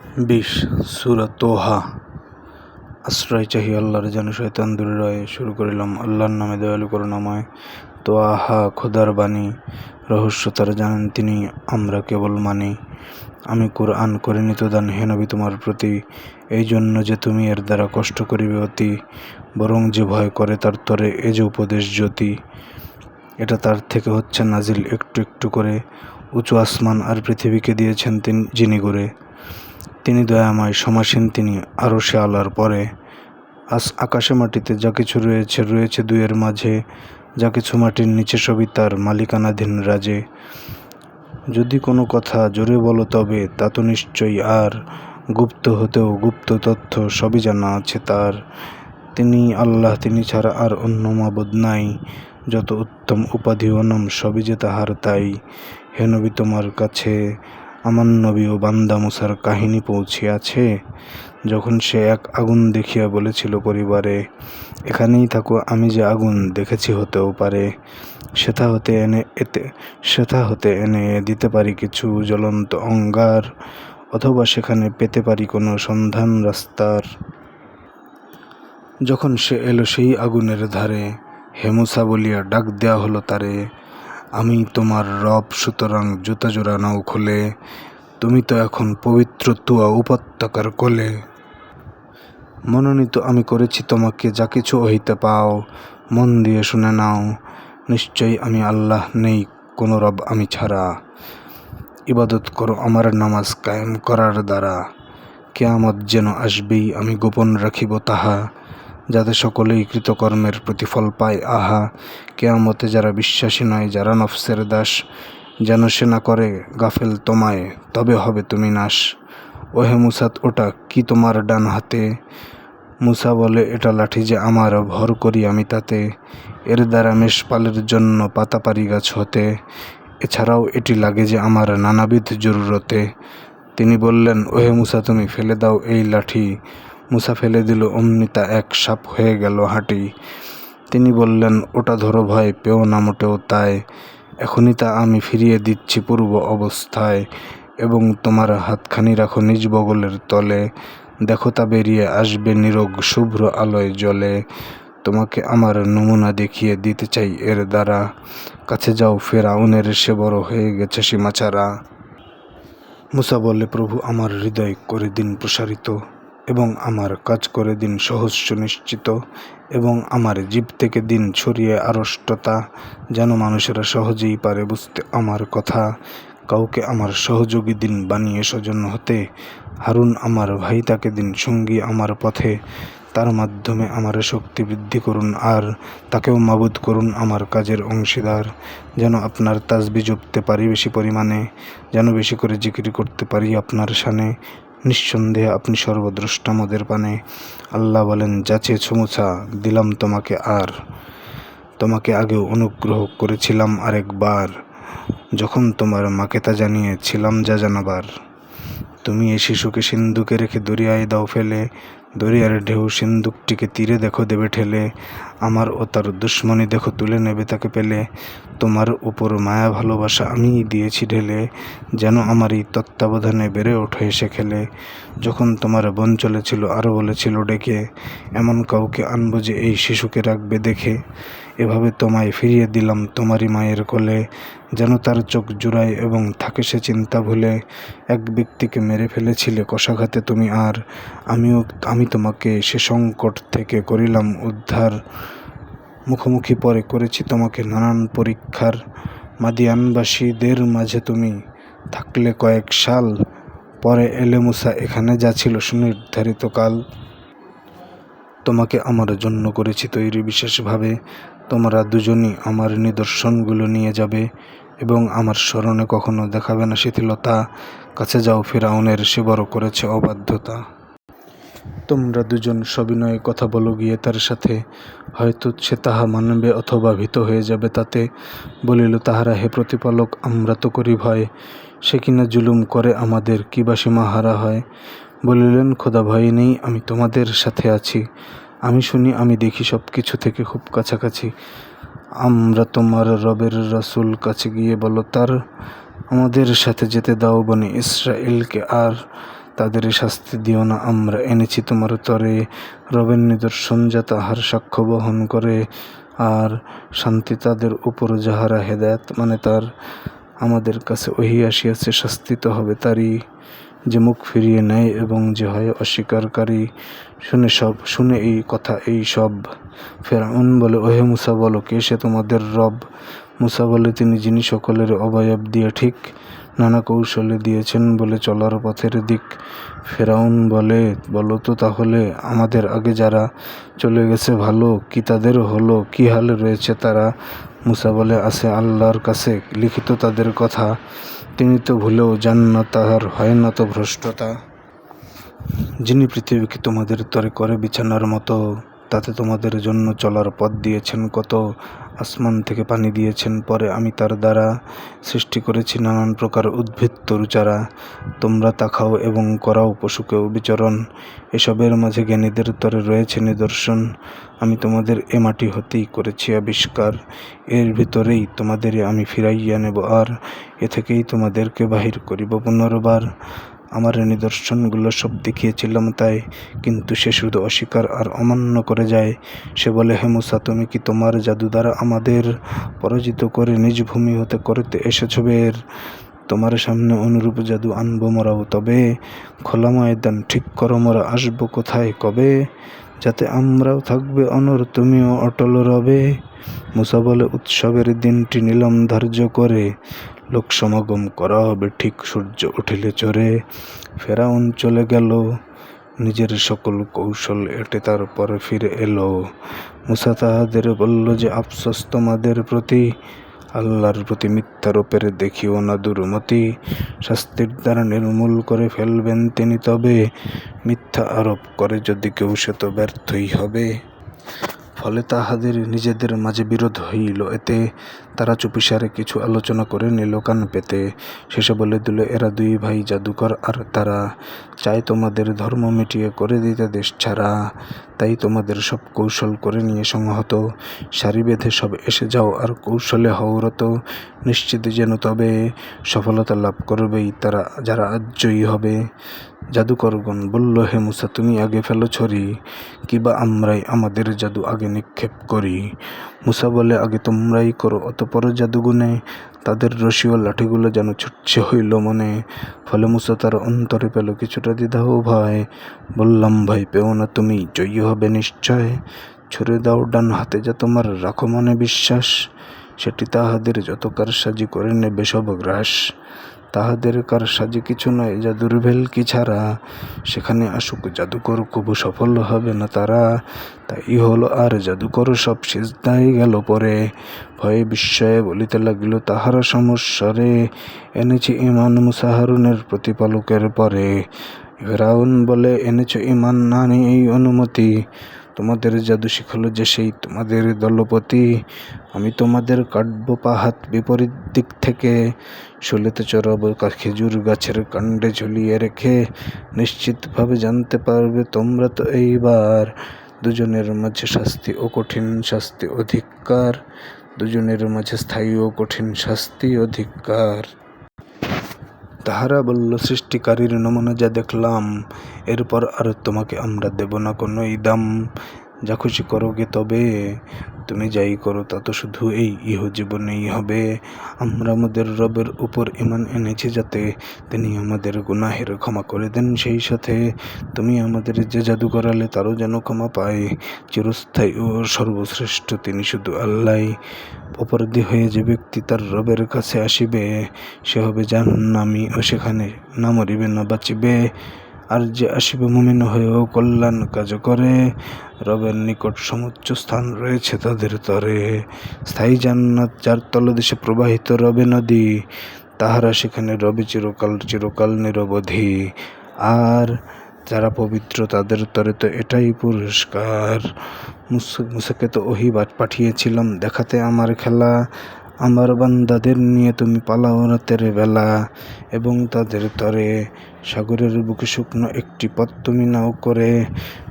20 সূরা তোহা। আশ্রয় চাহি আল্লাহর, যেন শয়তান দূরে রয়ে। শুরু করিলাম আল্লাহর নামে, দয়ালু করুণাময়। তোহা, খোদার বাণী, রহস্য তারা জানেন তিনি, আমরা কেবল মানি। আমি কুরআন করিনি তো দান হে নবী তোমার প্রতি, এই জন্য যে তুমি এর দ্বারা কষ্ট করিবে অতি। বরং যে ভয় করে তার তরে এ যে উপদেশ জ্যোতি। এটা তার থেকে হচ্ছে নাজিল একটু একটু করে, উঁচু আসমান আর পৃথিবীকে দিয়েছেন যিনি গড়ে। তিনি দয়াময়, সমাসীন তিনি আরশে আলার পরে। আকাশে মাটিতে যা কিছু রয়েছে, রয়েছে দুয়ের মাঝে, যা কিছু মাটির নিচে সবই তার মালিকানাধীন রাজে। যদি কোনো কথা জোরে বলো তবে তা তো নিশ্চয়ই আর, গুপ্ত হতেও গুপ্ত তথ্য সবই জানা আছে তার। তিনি আল্লাহ, তিনি ছাড়া আর অন্য মাবুদ নাই। যত উত্তম উপাধি ও নাম সবই যে তাহার তাই। হে নবী তোমার কাছে আমার নবী ও বান্দা মুসার কাহিনী পৌঁছিয়াছে, যখন সে এক আগুন দেখিয়া বলেছিল পরিবারে, এখানেই থাকো, আমি যে আগুন দেখেছি হতেও পারে। সেথা হতে এনে দিতে পারি কিছু জ্বলন্ত অঙ্গার, অথবা সেখানে পেতে পারি কোনো সন্ধান রাস্তার। যখন সে এলো সেই আগুনের ধারে, হে মুসা বলিয়া ডাক দেয়া হলো তারে, আমি তোমার রব, সুতরাং জুতা জোড়া নাও খোলে। তুমি তো এখন পবিত্র তুয়া উপত্যকার কোলে। মনোনীত আমি করেছি তোমাকে, যা কিছু হইতে পাও মন দিয়ে শুনে নাও। নিশ্চয়ই আমি আল্লাহ, নেই কোনো রব আমি ছাড়া। ইবাদত করো আমার নামাজ কায়েম করার দ্বারা। কিয়ামত যেন আসবেই, আমি গোপন রাখিব তাহা, যাতে সকলেই কৃতকর্মের প্রতিফল পায় আহা। কিয়ামতে যারা বিশ্বাসী নয়, যারা নফসের দাস, যেন সে না করে গাফেল তোমায়, তবে হবে তুমি নাশ। ওহে মুসা, ওটা কি তোমার ডান হাতে? মুসা বলে, এটা লাঠি যে আমার, ভর করি আমি তাতে। এর দ্বারা মেষপালের জন্য পাতা পারি গাছ হতে, এছাড়াও এটি লাগে যে আমার নানাবিধ জরুরতে। তিনি বললেন, ওহে মুসা তুমি ফেলে দাও এই লাঠি। মুসা ফেলে দিল, অমনি তা এক সাপ হয়ে গেল হাঁটি। তিনি বললেন, ওটা ধরো, ভয় পেও না মোটেও তাই। এখনই তা আমি ফিরিয়ে দিচ্ছি পূর্ব অবস্থায়, এবং তোমার হাতখানি রাখো নিজ বগলের তলে। দেখো তা বেরিয়ে আসবে নিরোগ শুভ্র আলোয় জ্বলে। তোমাকে আমার নমুনা দেখিয়ে দিতে চাই এর দ্বারা। কাছে যাও ফেরাউনের, সে বড় হয়ে গেছে সীমাচারা। মুসা বলে, প্রভু আমার হৃদয় করে দিন প্রসারিত, এবং আমার কাজ করে দিন সহজ সুনিশ্চিত, এবং আমার জিভ থেকে দিন ছড়িয়ে আড়ষ্টতা, যেন মানুষেরা সহজেই পারে বুঝতে আমার কথা। কাউকে আমার সহযোগী দিন বানিয়ে স্বজন হতে, হারুন আমার ভাই, তাকে দিন সঙ্গী আমার পথে। তার মাধ্যমে আমার শক্তি বৃদ্ধি করুন, আর তাকেও মাবুদ করুন আমার কাজের অংশীদার। যেন আপনার তাসবিহ জপতে পারি বেশি পরিমাণে, যেন বেশি করে জিকির করতে পারি আপনার শানে। নিঃসন্দেহে আপনি সর্বদ্রষ্টা মোদের পানে। আল্লাহ বলেন, যা চেয়েছো মুসা দিলাম তোমাকে, আর তোমাকে আগেও অনুগ্রহ করেছিলাম আরেকবার, যখন তোমার মাকে তা জানিয়েছিলাম যা জানাবার। তুমি এই শিশুকে সিন্ধুকে রেখে দরিয়ায় দাও ফেলে, দরিয়ার ঢেউ সিন্ধুকটিকে তীরে দেখো দেবে ঠেলে। আমার ও তার দুশ্মনী দেখো তুলে নেবে তাকে পেলে। তোমার উপর মায়া ভালোবাসা আমি দিয়েছি ঢেলে, যেন আমার এই তত্ত্বাবধানে বেড়ে ওঠে এসে খেলে। যখন তোমার বোন চলেছিল আরও বলেছিল ডেকে, এমন কাউকে আনবো যে এই শিশুকে রাখবে দেখে। এভাবে তোমায় ফিরিয়ে দিলাম তোমারই মায়ের কোলে, যেন তার চোখ জুড়ায় এবং থাকে সে চিন্তা ভুলে। এক ব্যক্তিকে মেরে ফেলেছিলে কষাঘাতে তুমি, আর আমি তোমাকে সে সংকট থেকে করিলাম উদ্ধার। মুখোমুখি পরে করেছি তোমাকে নানান পরীক্ষার। মাদিয়ানবাসীদের মাঝে তুমি থাকলে কয়েক সাল, পরে এলে মুসা এখানে যা ছিল সুনির্ধারিত কাল। তোমাকে আমার জন্য করেছি তৈরি বিশেষভাবে, তোমরা দুজনই আমার নিদর্শনগুলো নিয়ে যাবে, এবং আমার স্মরণে কখনো দেখাবে না শিথিলতা। কাছে যাও ফিরআউনের, সে বড় করেছে অবাধ্যতা। তোমরা দুজন সবিনয়ে কথা বলো গিয়ে তার সাথে, হয়তো সে তাহা মানবে অথবা ভীত হয়ে যাবে তাতে। বলিল তাহারা, হে প্রতিপালক, আমরা তো করি ভয়, সে কিনা জুলুম করে আমাদের, কি বা সীমাহারা হয়। বলিলেন, খোদা ভয় নেই, আমি তোমাদের সাথে আছি। আমি শুনি, আমি দেখি সব কিছু থেকে খুব কাছাকাছি। আমরা তোমার রবের রাসূল, কাছে গিয়ে বলো তার, আমাদের সাথে যেতে দাও বনি ইসরাইলকে, আর তাদের শাস্তি দিও না, আমরা এনেছি তোমার তরে রবের নিদর্শন যা তাহার সাক্ষ্য বহন করে, আর শান্তি তাদের উপর যাহারা হেদায়েত মানে তার। আমাদের কাছে ওহী আসিয়াছে, শাস্তি তো হবে তারই, যে মুখ ফিরিয়ে নেয় এবং যে হয় অস্বীকারী। শুনে এই কথা এই সব। ফেরাউন বলে, ওহে মুসা, বলো কে সে তোমাদের রব? মুসা বলে, তিনি যিনি সকলের অবয়ব দিয়ে ঠিক নানা কৌশলে দিয়েছেন বলে চলার পথের দিক। ফেরাউন বলে, বলো তো তাহলে আমাদের আগে যারা চলে গেছে ভালো কি তাদের হলো, কি হালে রয়েছে তারা? মুসা বলে, আছে আল্লাহর কাছে লিখিত তাদের কথা, তিনি তো ভুলেও যান না, তাহার হয় না তো ভ্রষ্টতা। যিনি পৃথিবীকে তোমাদের তরে করে বিছানার মতো, তাতে তোমাদের জন্য চলার পথ দিয়েছেন কত, আসমান থেকে পানি দিয়েছেন, পরে আমি তার দ্বারা সৃষ্টি করেছি নানান প্রকার উদ্ভিদ তরুচারা, তোমরা তা খাও এবং করাও পশুকেও বিচরণ। এসবের মাঝে জ্ঞানীদের তরে রয়েছে নিদর্শন। আমি তোমাদের এ মাটি হতেই করেছি আবিষ্কার, এর ভিতরেই তোমাদেরই আমি ফিরাইয়া নেব, আর এ থেকেই তোমাদেরকে বাহির করিব পুনর্বার। আমার নিদর্শনগুলো সব দেখিয়েছিলাম তাই, কিন্তু সে শুধু অস্বীকার আর অমান্য করে যায়। সে বলে, হে মুসা, তুমি কি তোমার জাদু দ্বারা আমাদের পরাজিত করে নিজ ভূমি হতে করতে এসেছ বের? তোমার সামনে অনুরূপ জাদু আনবো মোরাও তবে, খোলা ময়দান ঠিক করো মোরা আসবো কোথায় কবে, যাতে আমরাও থাকবে অনর তুমিও অটল রবে। মুসা বলে, উৎসবের দিনটি নিলাম ধার্য করে, লোক সমাগম করা হবে ঠিক সূর্য উঠিলে চরে। ফেরাউন চলে গেল, নিজের সকল কৌশল এঁটে তারপরে ফিরে এলো। মুসা তাহাদের বলল যে, আফসোস তোমাদের প্রতি, আল্লাহর প্রতি মিথ্যারোপের দেখিও না দুর্মতি, শাস্তির দ্বারা নির্মূল করে ফেলবেন তিনি তবে, মিথ্যা আরোপ করে যদি কেউ সে তো ব্যর্থই হবে। ফলে তাহাদের নিজেদের মাঝে বিরোধ হইল এতে, তারা চুপিসারে কিছু আলোচনা করে নিল কান পেতে। শেষে বলে দিল, এরা দুই ভাই জাদুকর, আর তারা চায় তোমাদের ধর্ম মিটিয়ে করে দিতে দেশ ছাড়া। তাই তোমাদের সব কৌশল করে নিয়ে সংহত, সারি বেঁধে সব এসে যাও আর কৌশলে হওরত, নিশ্চিত যেন তবে সফলতা লাভ করবেই তারা যারা আজ জয়ী হবে। জাদুকরগণ বলল, হে মুসা, তুমি আগে ফেলো ছড়ি, কিবা আমরাই আমাদের জাদু আগে নিক্ষেপ করি। মুসা বলে, আগে তোমরাই করো অতঃপর জাদুগুণে, তাদের রশি ও লাঠিগুলো যেন ছুটছে হইল মনে। ফলে মুসা তার অন্তরে পেল কিছুটা দ্বিধা ও ভয়। বললাম, ভয় পেও না, তুমি জয়ী হবে নিশ্চয়, ছুড়ে দাও ডান হাতে যা তোমার রাখো মনে বিশ্বাস, সেটি তাহাদের যত কারসাজি করে নেবে সব গ্রাস। তাহাদের কারসাজি কিছু নয় জাদুর ভেলকি ছাড়া, সেখানে আসুক জাদুকর কবু সফল হবে না তারা। তাই হলো আর জাদুকর সব সিজদায় গেল পরে, ভয়ে বিস্ময়ে বলিতে লাগিল তাহারা সমস্বরে, এনেছি ঈমান মুসা হারুনের প্রতিপালকের পরে। ফেরাউন বলে, এনেছ ঈমান না এই অনুমতি, তোমাদের জাদু শিখালো যে সেই তোমাদের দলপতি। আমি তোমাদের কাটবো পা হাত বিপরীত দিক থেকে, শুলেতে চড়াবো খেজুর গাছের কাণ্ডে ঝুলিয়ে রেখে, নিশ্চিতভাবে জানতে পারবে তোমরা তো এইবার, দুজনের মাঝে শাস্তি ও কঠিন শাস্তি অধিকার, দুজনের মাঝে স্থায়ী ও কঠিন শাস্তি অধিকার। তাহারা বলল, সৃষ্টিকারীর নমুনা যা দেখলাম, এরপর আর তোমাকে আমরা দেব না কোনো দাম, যা খুশি করোগে তবে, তুমি যাই করো তা তো শুধু এই ইহজীবনেই হবে। আমরা আমাদের রবের উপর ঈমান এনেছি যাতে তিনি আমাদের গুনাহের ক্ষমা করে দেন, সেই সাথে তুমি আমাদের যে জাদু করালে তারও যেন ক্ষমা পায়। চিরস্থায়ী ও সর্বশ্রেষ্ঠ তিনি শুধু আল্লাহ। অপরাধী হয়ে যে ব্যক্তি তার রবের কাছে আসিবে, সে হবে জাহান্নামী ও সেখানে না মরিবে না বাঁচিবে। আর যে আসিবে মুমিন হয়েও কল্যাণ কাজ করে, রবের নিকট সমুচ্চ স্থান রয়েছে তাদের তরে, স্থায়ী জান্নাত যার তলদেশে প্রবাহিত রবে নদী, তাহারা সেখানে রবে চিরকাল চিরকাল নিরবধি। আর যারা পবিত্র তাদের তরে তো এটাই পুরস্কার। মুসাকে তো ওহী পাঠিয়েছিলাম দেখাতে আমার খেলা, আমার বান্দাদের নিয়ে তুমি পালাও রাতের বেলা, এবং তাদের তরে সাগরের বুকে শুকনো একটি পথ তুমি নাও করে,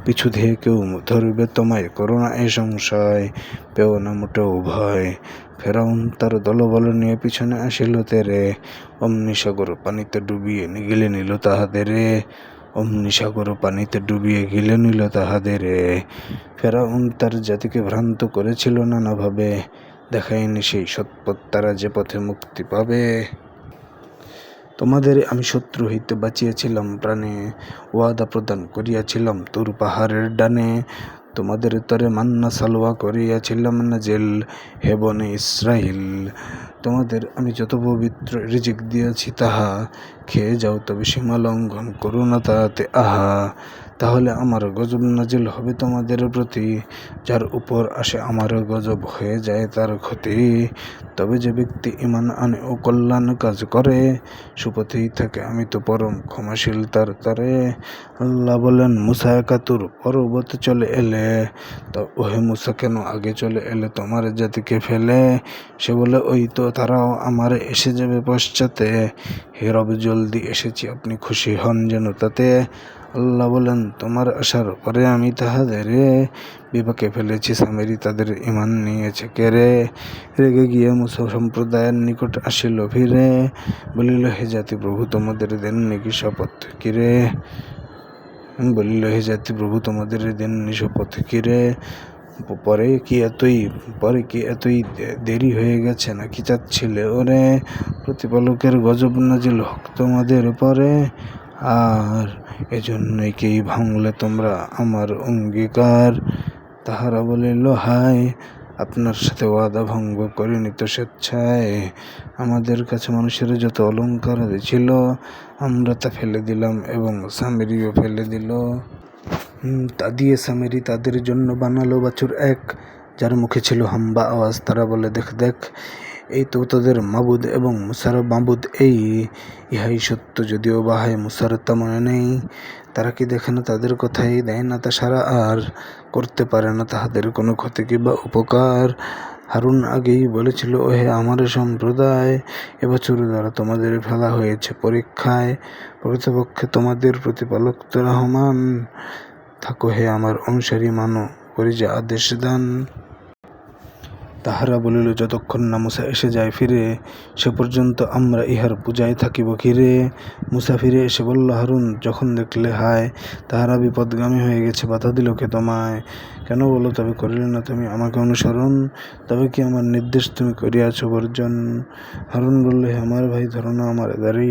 পিছু দিয়ে কেউ ধরবে তোমায়, করো না এ সংশয়, পেও না মোটেও ভয়। ফেরাউন তার দলবল নিয়ে পিছনে আসিল তেরে, অমনি সাগর পানিতে ডুবিয়ে নিগিলে নিল তাহাদেরে। অমনি সাগর পানিতে ডুবিয়ে গিলে নিল তাহাদের। ফেরাউন তার জাতিকে ভ্রান্ত করেছিল নানাভাবে, দেখায়নি সেই সৎপথ তারা যে পথে মুক্তি পাবে। তোমাদের আমি শত্রু হইতে বাঁচিয়েছিলাম প্রাণে, ওয়াদা প্রদান করিয়াছিলাম তুর পাহাড়ের ডানে। তোমাদের তরে মান্না সালোয়া করিয়াছিলাম নাজেল, হে বনে ইসরাইল। তোমাদের আমি যত পবিত্র রিজিক দিয়েছি তাহা খেয়ে যাও, তবে সীমা লঙ্ঘন করো না তাতে আহা। তাহলে আমার গজব নাজিল হবে তোমাদের প্রতি, যার উপর আসে আমার গজব হয়ে যায় তার ক্ষতি। তবে যে ব্যক্তি ঈমান আনে ও কল্যাণ কাজ করে, সুপথেই থাকে আমি তো পরম ক্ষমাশীল তার তরে। আল্লাহ বলেন, মুসা একাতুর পর্বতে চলে এলে, তো ওহে মুসা কেন আগে চলে এলে তোমার জাতিকে ফেলে? সে বলে, ওই তো তারাও আমার এসে যাবে পশ্চাতে। হে রব, জলদি এসেছি, আপনি খুশি হন যেন তাতে। আল্লাহ বলেন, তোমার আসার পরে আমি তাহাদের বিপাকে ফেলেছি, সামেরি তাদের ঈমান নিয়েছে কেড়ে। রেগে গিয়ে মুসা সম্প্রদায়ের নিকট আসিল ফিরে, বলিল, হে জাতি প্রভু তোমাদের দেননি কি শপথ কিরে? বলিল, হে জাতি প্রভু তোমাদের দেননি শপথ কিরে? পরে কি এতই দেরি হয়ে গেছে, নাকি চাচ্ছিলে ওরে প্রতিপালকের গজব নাজিল হোক তোমাদের উপরে? আর এজন্যই কি ভাঙলে তোমরা আমার অঙ্গীকার? তাহারা বলিল, হায়, আপনার সাথে ওয়াদা ভঙ্গ করিনি তো স্বেচ্ছায়। আমাদের কাছে মানুষের যত অলঙ্কার ছিল আমরা তা ফেলে দিলাম, এবং সামেরিও ফেলে দিল। তা দিয়ে সামেরি তাদের জন্য বানালো বাছুর এক, যার মুখে ছিল হাম্বা আওয়াজ। তারা বলে, দেখ দেখ, এই তো তোদের মাবুদ এবং মুসার মাবুদ এই, ইহাই সত্য যদিও বাহায় মুসার তা মনে নেই। তারা কি দেখে না তাদের কথাই দেয় না তা সারা, আর করতে পারে না তাহাদের কোনো ক্ষতি কিংবা উপকার? হারুন আগেই বলেছিল, ওহে আমার সম্প্রদায়, এবছর দ্বারা তোমাদের ফেলা হয়েছে পরীক্ষায়, প্রকৃতপক্ষে তোমাদের প্রতিপালক তো রহমান। থাকো হে আমার অনুসারী, মানো করি যে আদেশ দান। তাহারা বলিল, যতক্ষণ না মুসা এসে যায় ফিরে, সে পর্যন্ত আমরা ইহার পূজায় থাকিব ঘিরে। মুসা ফিরে এসে বলল, হারুন, যখন দেখলে হায় তাহারা বিপদগামী হয়ে গেছে, বাধা দিল কে তোমায়? কেন বলো তবে করিলে না তুমি আমাকে অনুসরণ? তবে কি আমার নির্দেশ তুমি করিয়াছ বর্জন? হারুন বলল, হে আমার ভাই, ধরো না আমার দাড়ি,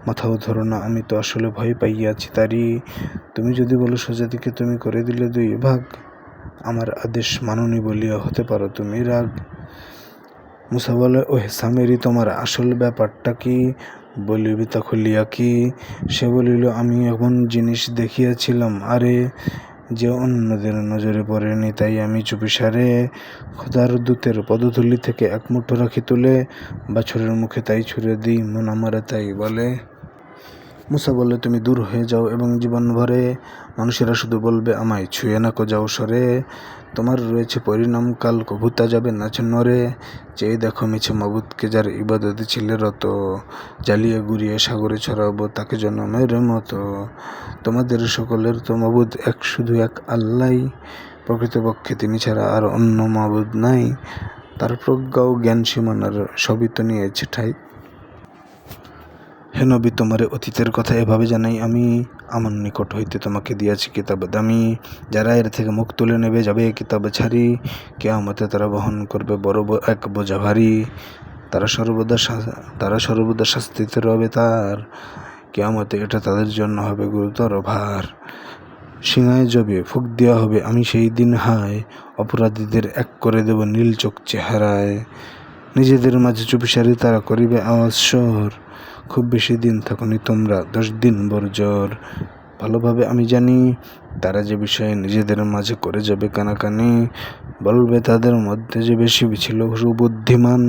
মাথাও ধরো না, আমি তো আসলে ভয় পাইয়াছি তারি। তুমি যদি বলো সোজা দিকে, তুমি করে দিলে দুই ভাগ, আমার আদেশ মাননি বলিয়া হতে পারো তুমি রাগ। মুসা বলে, ওহে সামেরি, তোমার আসল ব্যাপারটা কি? বলিবি তা খুলিয়া কি? সে বলিল, আমি এমন জিনিস দেখিয়াছিলাম আরে, যে অন্যদের নজরে পড়েনি, তাই আমি চুপিসারে খোদার দূতের পদধূলি থেকে এক মুঠো রাখি তুলে, বাছুরের মুখে তাই ছুঁড়ে দিই, মন আমারে তাই বলে। মুসা বলে, তুমি দূর হয়ে যাও, এবং জীবন ভরে মানুষেরা শুধু বলবে আমায় ছুঁয়ে না কো যাও সরে। তোমার রয়েছে পরিণাম কাল, কভুতা যাবে নাচ নরে। চেয়ে দেখো মিছে মাবুদকে, যার ইবাদতে ছিলে রত, জ্বালিয়ে গুড়িয়ে সাগরে ছড়াবো তাকে জনমের মতো। তোমাদের সকলের তো মাবুদ এক, শুধু এক আল্লাহ, প্রকৃতপক্ষে তিনি ছাড়া আর অন্য মাবুদ নাই। তার প্রজ্ঞা ও জ্ঞান সীমানার সবই তো নিয়েছে ঠাই। হে নবী, তোমারে অতীতের কথা এভাবে জানাই আমি, আমার নিকট হইতে তোমাকে দিয়াছি কিতাব দামি। যারা এর থেকে মুখ তুলে নেবে যাবে কিতাব ছাড়ি, কিয়ামতে তারা বহন করবে বড় এক বোঝা ভারী। তারা সর্বদা শাস্তিতে রবে তার, কিয়ামতে এটা তাদের জন্য হবে গুরুতর ভার। সিংহায় জবে ফুক দেওয়া হবে আমি সেই দিন, হায়, অপরাধীদের এক করে দেব নীল চোখ চেহারায়। নিজেদের মাঝে চুপিসারি তারা করিবে আওয়াজ স্বর, খুব বেশি দিন থাকুনি তোমরা, 10 দিন বর্জর। ভালোভাবে আমি জানি তারা যে বিষয়ে নিজেদের মাঝে করে যাবে কানাকানি, বলবে তাদের মধ্যে যে বেশি ছিল সুবুদ্ধিমান।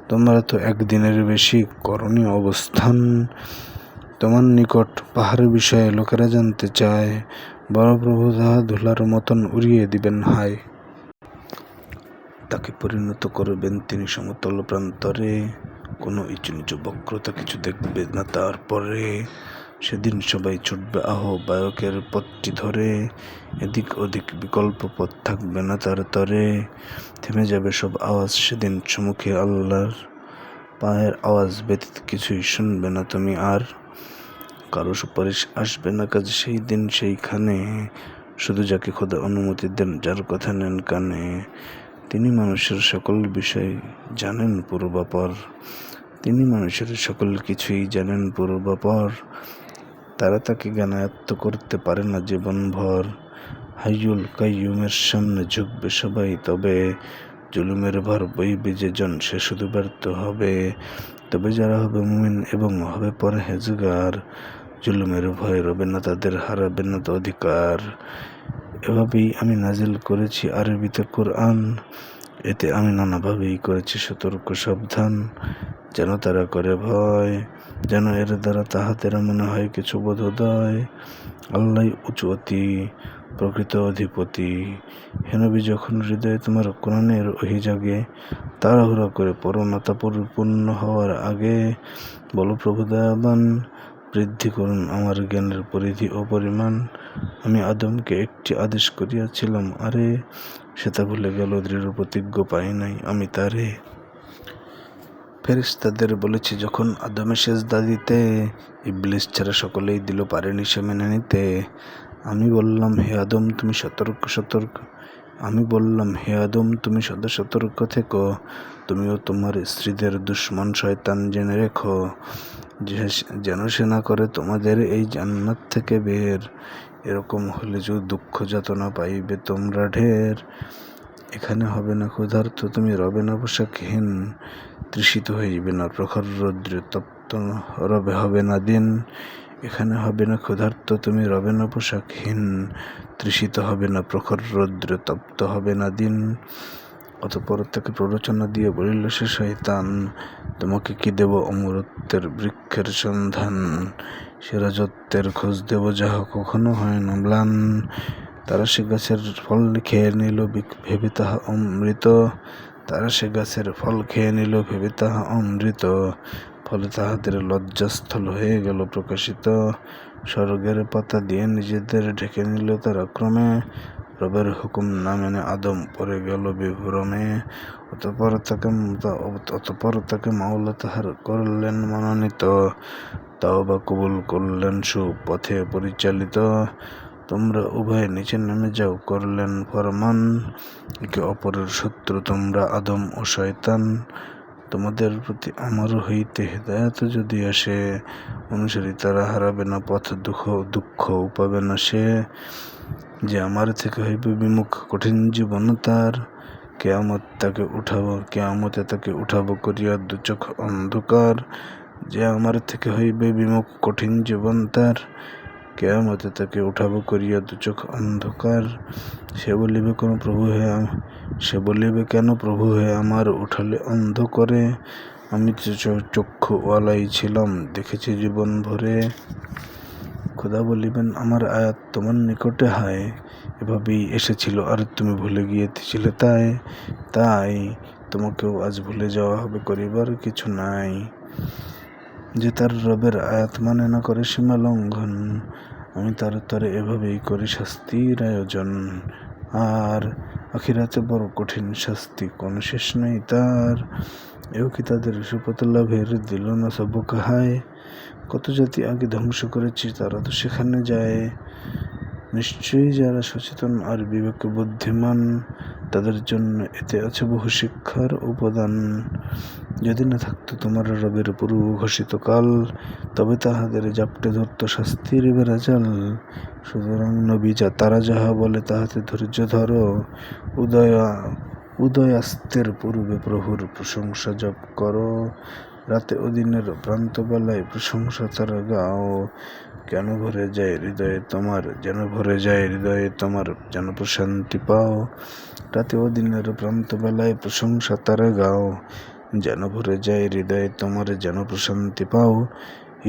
তোমরা তো একদিনের বেশি করনি অবস্থান। তোমার নিকট পাহাড়ের বিষয়ে লোকেরা জানতে চায়, বড় প্রভু তাহা ধুলার মতন উড়িয়ে দিবেন হায়। তাকে পরিণত করবেন তিনি সমতল প্রান্তরে, কোনো ইচু নিচু বক্রতা কিছু দেখবে না তারপরে। সেদিন সবাই ছুটবে আহ্বায়কের পথটি ধরে, এদিক ওদিক বিকল্প পথ থাকবে না তার তরে। থেমে যাবে সব আওয়াজ সেদিন সম্মুখে আল্লাহর, পায়ের আওয়াজ ব্যতীত কিছুই শুনবে না তুমি আর। কারো সুপারিশ আসবে না কাজে সেই দিন সেইখানে, শুধু যাকে খোদা অনুমতি দেন, যার কথা নেন কানে। তিনি মানুষের সকল বিষয় জানেন পূর্বাপর, তিনি মানুষের সকল কিছুই জানেন পূর্বাপর। তারা তাকে জ্ঞানায়ত্ত করতে পারে না জীবনভর। হাইয়ুল কাইয়ুমের সামনে ঝুঁকবে সবাই, তবে জুলুমের ভার বইবে যেজন সে শুধু ব্যর্থ হবে। তবে যারা হবে মুমিন এবং হবে পরহেজগার, জুলুমের ভয় রবে না তাদের, হারাবে না তো অধিকার। এভাবেই আমি নাজিল করেছি আরবিতে কোরআন, এতে আমি নানাভাবেই করেছি সতর্ক সাবধান, যেন তারা করে ভয়, যেন এর দ্বারা তাহাদের মনে হয় কিছু বোধোদয়। আল্লাহ উঁচু অতি, প্রকৃত অধিপতি। হে নবী, যখন হৃদয়ে তোমার কোরআনের ওহী জাগে, তাড়াহুড়া করে পড়ো না তা পরিপূর্ণ হওয়ার আগে। বলো, প্রভু দয়াবান, বৃদ্ধি করুন আমার জ্ঞানের পরিধি ও পরিমাণ। আমি আদমকে একটি আদেশ করিয়াছিলাম, আরে সে তা ভুলে গেল, দৃঢ় প্রতিজ্ঞ পাই নাই আমি তারে। ফেরেশতাদের বলেছি যখন আদমে সেজদা দিতে, ইবলিস ছাড়া সকলেই দিল, পারেনি সে মেনে নিতে। আমি বললাম, হে আদম তুমি সতর্ক। আমি বললাম, হে আদম তুমি সদা সতর্ক থেকো, তুমিও তোমার স্ত্রীদের দুশমন শয়তান জেনে রেখো, যেন সে না করে তোমাদের এই জান্নাত থেকে বের। এরকম হলে যে দুঃখ যাতনা পাইবে তোমরা ঢের। এখানে হবে না ক্ষুধার্ত, তুমি রবে না পোশাকহীন, তৃষিত হইবে না প্রখর রৌদ্রে তপ্ত, রবে হবে না দিন। এখানে হবে না ক্ষুধার্ত, তুমি রবে না পোশাকহীন, তৃষিত হবে না প্রখর রৌদ্রে তপ্ত হবে না দিন। অতঃপর তাকে প্ররোচনা দিয়ে বলিল সে শয়তান, তোমাকে কি দেব অমরত্বের বৃক্ষের সন্ধান, সে রাজত্বের খোঁজ দেব যাহা কখনো হয় না ম্লান। তারা সে গাছের ফল খেয়ে নিল ভেবে তাহা অমৃত, তারা সে গাছের ফল খেয়ে নিল ভেবে তাহা অমৃত। ফলে তাহাদের লজ্জাস্থল হয়ে গেল প্রকাশিত, স্বর্গের পাতা দিয়ে নিজেদের ঢেকে নিল তারা ক্রমে। রবের হুকুম না মেনে আদম পড়ে গেল বিভ্রমে। অতঃপর তাকে মাওলা তাহার করলেন মনোনীত, তাওবা কবুল করলেন সুপথে পরিচালিত। তোমরা উভয়ে নিচে নেমে যাও করলেন ফরমান, একে অপরের শত্রু তোমরা আদম ও শয়তান। তোমাদের প্রতি আমার হইতে হেদায়েত যদি আসে, অনুসারী তারা হারাবে না পথ, দুঃখ পাবে না সে। যে আমার থেকে হইবে বিমুখ কঠিন জীবন তার, কেয়ামতে তাকে উঠাবো করিয়া দুচোখ অন্ধকার। যে আমার থেকে হইবে বিমুখ কঠিন জীবন তার, কেয়ামতে তাকে উঠাবো করিয়া দুচোখ অন্ধকার। সে বলিবে কেন প্রভু হে আমার, উঠালে অন্ধ করে। আমি চক্ষুওয়ালাই ছিলাম, দেখেছি জীবন ভরে। খোদা বলিবেন, আমার আয়াত তোমার নিকটে হায়, এভাবেই এসেছিল আর তুমি ভুলে গিয়েছিলে তাই তোমাকেও আজ ভুলে যাওয়া হবে, করিবার কিছু নাই। যে তার রবের আয়াত মানে না করে সীমা লঙ্ঘন, আমি তার তরে এভাবেই করি শাস্তির আয়োজন। আর আখিরাতে বড় কঠিন শাস্তি, কোনো শেষ নেই তার। এও কি তাদের সুপথ লাভের দিল না সবক হায়। কত জাতি আগে ধ্বংস করেছি, তারা তো সেখানে যায়। নিশ্চয়ই যারা সচেতন আর বিবেক বুদ্ধিমান, তাদের জন্য এতে আছে বহু শিক্ষার উপাদান। যদি না থাকতো তোমার রবের পূর্ব ঘোষিত কাল, তবে তাহাদের জাপটে ধরত শাস্তির বেড়াজাল। সুতরাং নবী তারা যাহা বলে তাহাতে ধৈর্য ধরো, উদয়াস্তের পূর্বে প্রভুর প্রশংসা জপ করো, রাতে ও দিনের প্রান্তবেলায় প্রশংসা তার গাও। যেন ভরে যায় হৃদয়ে তোমার, যেন প্রশান্তি পাও। রাতে ও দিনের প্রান্তবেলায় প্রশংসা তার গাও, যেন ভরে যায় হৃদয়ে তোমার, যেন প্রশান্তি পাও।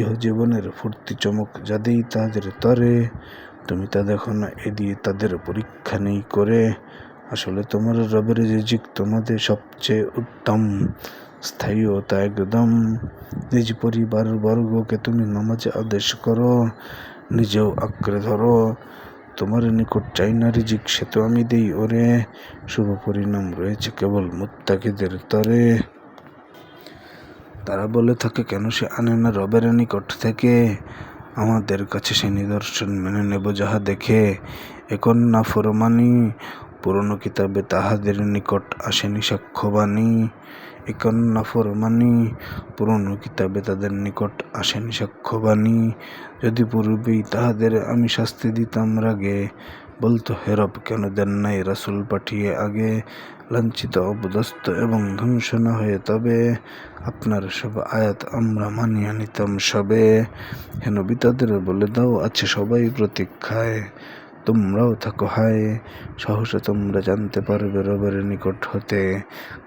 ইহ জীবনের ফুর্তি চমক যাদেই তাদের তরে, তুমি তা দেখো না এ দিয়ে তাদের পরীক্ষা নেই করে। আসলে তোমার রবের রিজিক তোমাদের সবচেয়ে উত্তম, স্থায়ী ও তা একদম। নিজ পরিবার বর্গকে তুমি নামাজে আদেশ করো, নিজেও আঁকড়ে ধরো। তোমার নিকট চাই না রিজিক, সে তো আমি দেই ওরে। শুভ পরিণাম রয়েছে কেবল মুত্তাকিদের তরে। তারা বলে থাকে কেন সে আনে না রবের নিকট থেকে, আমাদের কাছে সে নিদর্শন মেনে নেব যাহা দেখে। এখন নাফরমানি পুরনো কিতাবে তাহাদের নিকট আসেনি সাক্ষ্যবাণী। এখন নাফরমানি পুরনো কিতাবে তাদের নিকট আসেনি সাক্ষ্যবাণী। যদি পূর্বেই তাহাদের আমি শাস্তি দিতাম রাগে, বলতো হে রব কেন দেন নাই রাসূল পাঠিয়ে আগে। লাঞ্ছিত অপদস্থ এবং ধ্বংস না হয়ে তবে আপনার সব আয়াত আমরা মানিয়া নিতাম সবে। হে নবী তাদের বলে দাও আছে সবাই প্রতীক্ষায়, তোমরাও থাকো হায়। সহসা তোমরা জানতে পারবে রবের নিকট হতে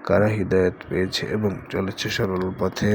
কারা হিদায়াত পেয়েছে এবং চলেছে সরল পথে।